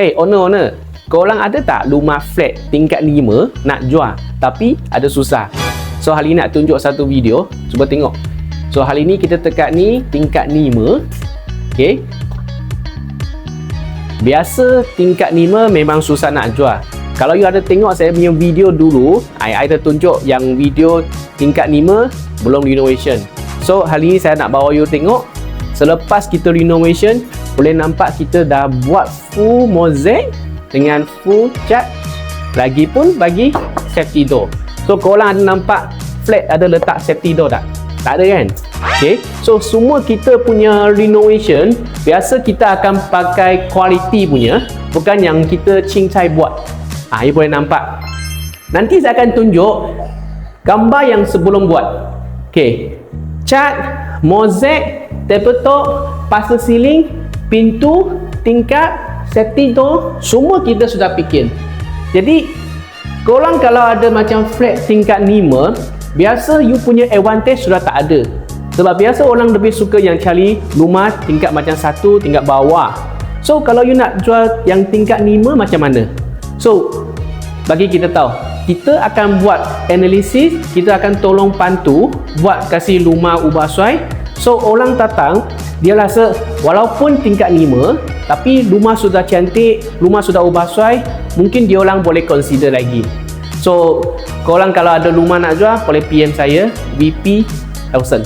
Hey owner, korang ada tak rumah flat tingkat 5 nak jual tapi ada susah? So hari ni nak tunjuk satu video, cuba tengok. So hari ni kita tekat ni tingkat 5. Okay, biasa tingkat 5 memang susah nak jual. Kalau you ada tengok saya punya video dulu, I ada tunjuk yang video tingkat 5 belum renovation. So hari ni saya nak bawa you tengok selepas kita renovation, boleh nampak kita dah buat full mozaik dengan full cat, lagi pun bagi safety door. So korang ada nampak flat ada letak safety door tak? Tak ada kan? Okay, so semua kita punya renovation biasa kita akan pakai quality punya, bukan yang kita cincai buat. You boleh nampak. Nanti saya akan tunjuk gambar yang sebelum buat. Okay, cat, mozaik, tabletop, pasal ceiling, pintu, tingkap, safety door, semua kita sudah fikir. Jadi korang kalau ada macam flat tingkat 5, biasa you punya advantage sudah tak ada. Sebab biasa orang lebih suka yang cari rumah tingkat macam 1, tingkat bawah. So kalau you nak jual yang tingkat 5 macam mana? So bagi kita tahu, kita akan buat analisis, kita akan tolong bantu buat kasih rumah ubah suai. So orang datang, dia rasa walaupun tingkat 5 tapi rumah sudah cantik, rumah sudah ubah suai, mungkin dia orang boleh consider lagi. So korang kalau ada rumah nak jual, boleh PM saya, VP Elson.